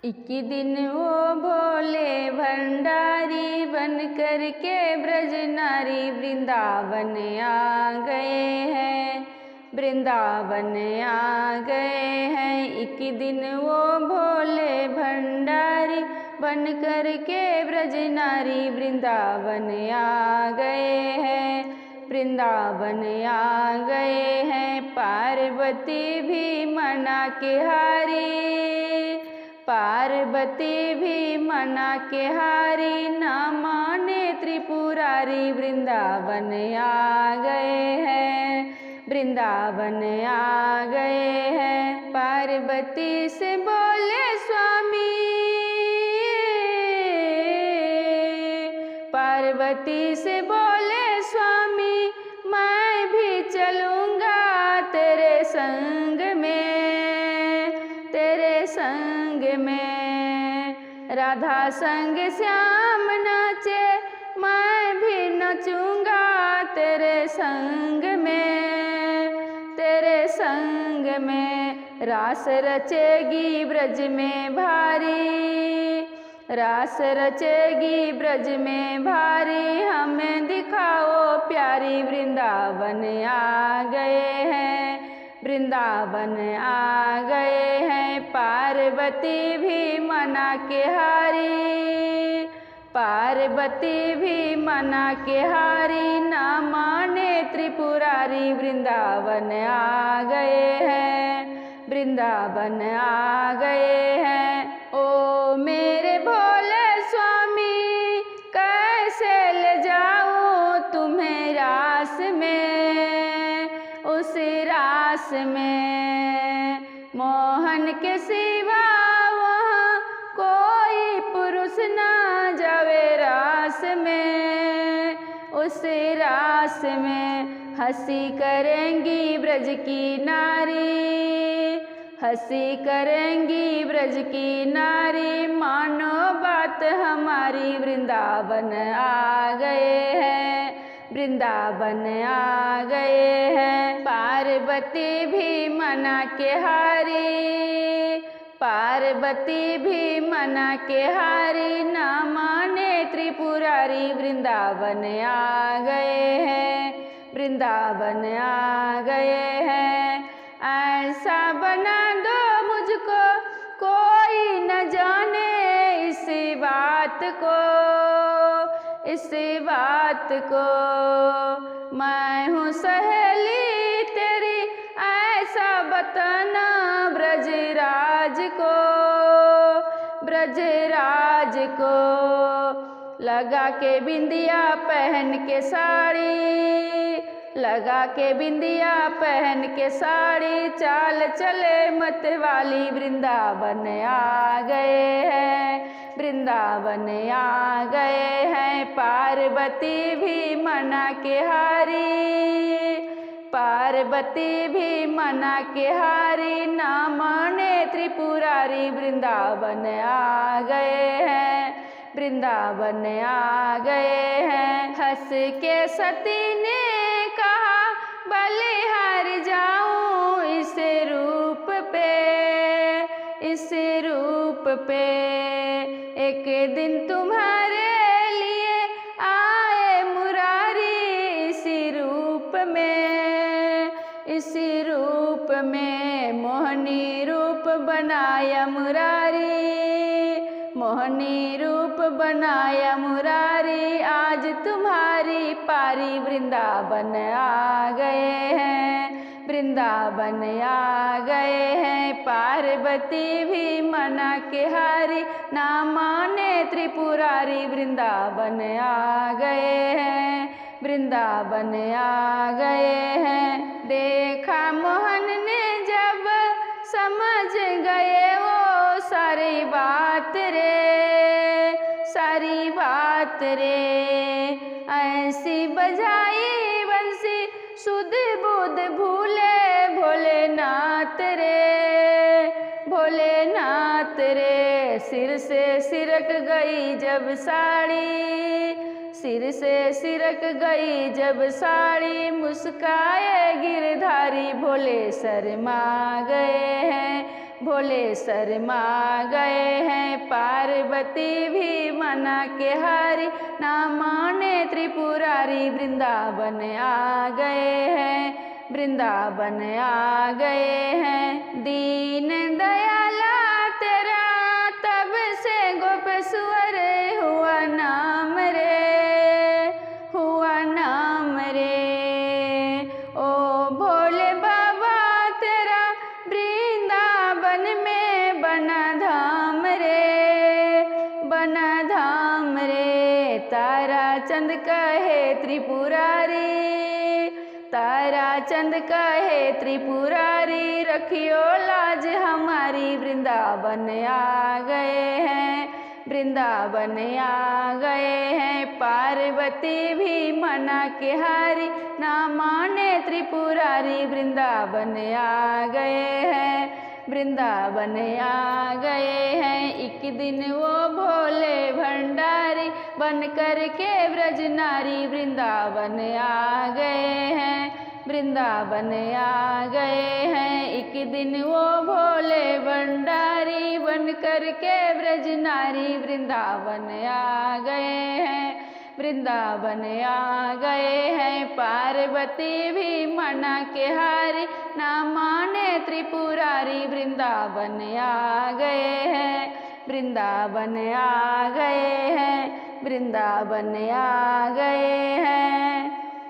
इक्की दिन वो भोले भंडारी बन कर के ब्रज नारी वृंदावन आ गए हैं, वृंदावन आ गए हैं। इक्की दिन वो भोले भंडारी बन कर के ब्रज नारी वृंदावन आ गए हैं, वृंदावन आ गए हैं। पार्वती भी मना के हारी, पार्वती भी मना के हारी, ना माने त्रिपुरारी वृंदावन आ गए हैं, वृंदावन आ गए हैं। पार्वती से बोले स्वामी, पार्वती से बोले स्वामी, मैं भी चलूँगा तेरे संग में, तेरे संग में। राधा संग श्याम नाचे, मैं भी नचूँगा तेरे संग में, तेरे संग में। रास रचेगी ब्रज में भारी, रास रचेगी ब्रज में भारी, हमें दिखाओ प्यारी वृंदावन आ गए हैं, वृंदावन आ गए हैं। पार्वती भी मना के हारी, पार्वती भी मना के हारी, ना माने त्रिपुरारी वृंदावन आ गए हैं, वृंदावन आ गए हैं। ओ मेरे भोले स्वामी, कैसे ले जाऊं तुम्हें रास में, उस रास में। मोहन के सिवा वहाँ कोई पुरुष ना जावे रास में, उस रास में। हंसी करेंगी ब्रज की नारी, हंसी करेंगी ब्रज की नारी, मानो बात हमारी वृंदावन आ गए हैं, वृंदावन आ गए हैं। पार्वती भी मना के हारी, पार्वती भी मना के हारी, ना माने त्रिपुरारी वृंदावन आ गए हैं, वृंदावन आ गए हैं। ऐसा बना दो मुझको कोई न जाने इस बात को, इस बात को। मैं हूँ सहेली तेरी, ऐसा बताना ब्रजराज को, ब्रजराज को। लगा के बिंदिया पहन के साड़ी, लगा के बिंदिया पहन के साड़ी, चाल चले मतवाली वृंदावन आ गए हैं, वृंदावन आ गए हैं। पार्वती भी मना के हारी, पार्वती भी मना के हारी, ना माने त्रिपुरारी वृंदावन आ गए हैं, वृंदावन आ गए हैं। हंस के सती ने कहा बलिहार जाऊं इस रूप पे, इस रूप पे। एक दिन तुम्हारे लिए आए मुरारी इसी रूप में, इसी रूप में। मोहनी रूप बनाया मुरारी, मोहनी रूप बनाया मुरारी, आज तुम्हारी पारी वृंदावन आ गए हैं, वृंदावन आ गए हैं। पार्वती भी मना के हारी, ना माने त्रिपुरारी वृंदावन आ गए हैं, वृंदावन आ गए हैं। देखा मोहन ने जब समझ गए वो सारी बात रे, सारी बात रे। ऐसी बजाई बंसी सुध बुध भूले भोलेनाथ रे, भोलेनाथ रे। सिर से सिरक गई जब साड़ी, सिर से सिरक गई जब साड़ी, मुस्काए गिरधारी भोले शर्मा गए हैं, भोले शर्मा गए हैं। पार्वती भी मना के हारी, ना माने त्रिपुरारी, वृंदावन आ गए हैं, वृंदावन आ गए हैं। दीन दयाला तेरा तब से गोप सुअर हुआ नाम रे, हुआ नाम रे। ओ भोले बाबा तेरा वृंदावन में बना धाम रे, बना धाम रे। तारा चंद कहे त्रिपुरारी, तारा चंद कहे त्रिपुरारी, रखियो लाज हमारी, वृंदावन आ गए हैं, वृंदावन आ गए हैं। पार्वती भी मना के हारी, ना माने त्रिपुरारी, वृंदावन आ गए हैं, वृंदावन आ गए हैं। एक दिन वो भोले भंडारी बन कर के ब्रज नारी, वृंदावन आ गए हैं, वृंदावन आ गए हैं। एक दिन वो भोले भंडारी बन कर के ब्रज नारी, वृंदावन आ गए हैं, वृंदावन आ गए हैं। पार्वती भी मना के हारी, ना माने त्रिपुरारी, वृंदावन आ गए हैं, वृंदावन आ गए हैं, वृंदावन आ गए हैं।